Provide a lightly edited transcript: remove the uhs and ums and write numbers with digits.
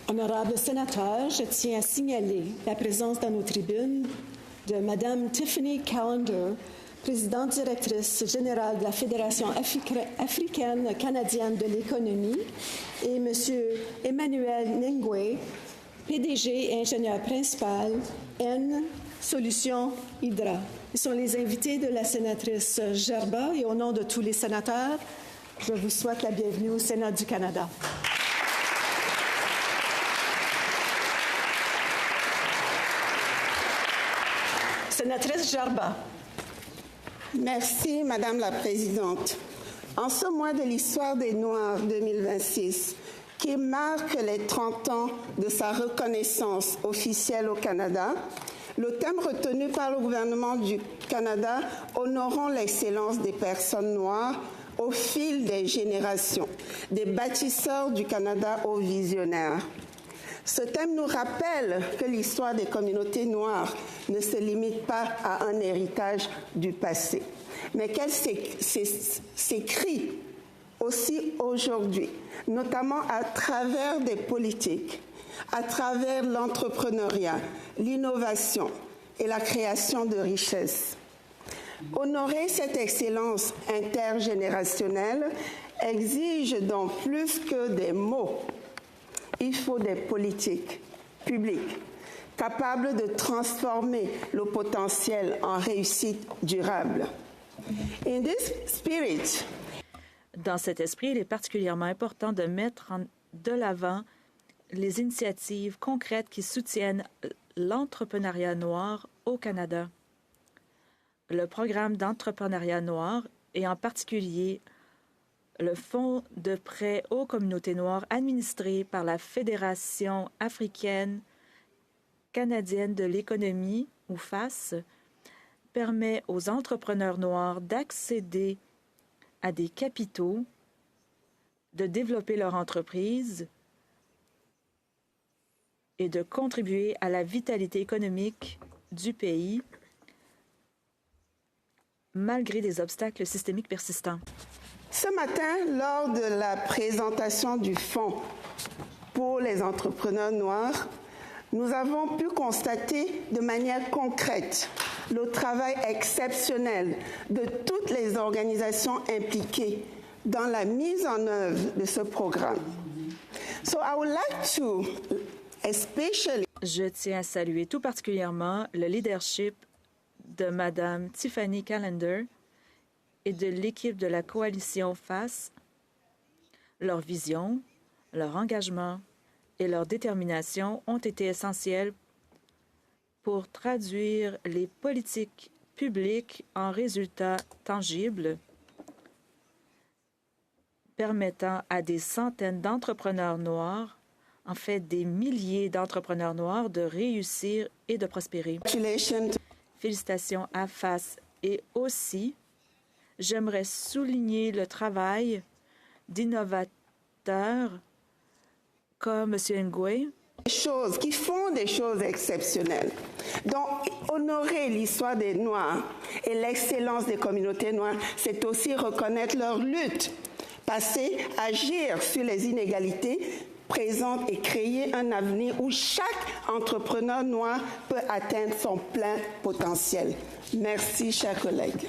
Honorables sénateurs, je tiens à signaler la présence dans nos tribunes de Mme Tiffany Callender, présidente directrice générale de la Fédération africaine canadienne de l'économie, et M. Emmanuel Ningwe, PDG et ingénieur principal, N Solutions Hydra. Ils sont les invités de la sénatrice Gerba et au nom de tous les sénateurs, je vous souhaite la bienvenue au Sénat du Canada. Sénatrice Gerba. Merci, Madame la Présidente. En ce mois de l'histoire des Noirs 2026, qui marque les 30 ans de sa reconnaissance officielle au Canada, le thème retenu par le gouvernement du Canada « Honorons l'excellence des personnes noires au fil des générations, des bâtisseurs du Canada aux visionnaires ». Ce thème nous rappelle que l'histoire des communautés noires ne se limite pas à un héritage du passé, mais qu'elle s'écrit aussi aujourd'hui, notamment à travers des politiques, à travers l'entrepreneuriat, l'innovation et la création de richesses. Honorer cette excellence intergénérationnelle exige donc plus que des mots. Il faut des politiques publiques capables de transformer le potentiel en réussite durable. In this spirit, dans cet esprit, il est particulièrement important de mettre de l'avant les initiatives concrètes qui soutiennent l'entrepreneuriat noir au Canada. Le programme d'entrepreneuriat noir et en particulier le Fonds de prêt aux communautés noires administré par la Fédération africaine canadienne de l'économie, ou FACE, permet aux entrepreneurs noirs d'accéder à des capitaux, de développer leur entreprise et de contribuer à la vitalité économique du pays malgré des obstacles systémiques persistants. Ce matin, lors de la présentation du Fonds pour les entrepreneurs noirs, nous avons pu constater de manière concrète le travail exceptionnel de toutes les organisations impliquées dans la mise en œuvre de ce programme. So I would like to especially... Je tiens à saluer tout particulièrement le leadership de Mme Tiffany Callender et de l'équipe de la coalition FACE. Leur vision, leur engagement et leur détermination ont été essentiels pour traduire les politiques publiques en résultats tangibles, permettant à des centaines d'entrepreneurs noirs, en fait des milliers d'entrepreneurs noirs, de réussir et de prospérer. Félicitations à FACE. Et aussi, j'aimerais souligner le travail d'innovateurs comme M. Ngwe, qui font des choses exceptionnelles. Donc, honorer l'histoire des Noirs et l'excellence des communautés noires, c'est aussi reconnaître leur lutte, passer, agir sur les inégalités présentes et créer un avenir où chaque entrepreneur noir peut atteindre son plein potentiel. Merci, chers collègues.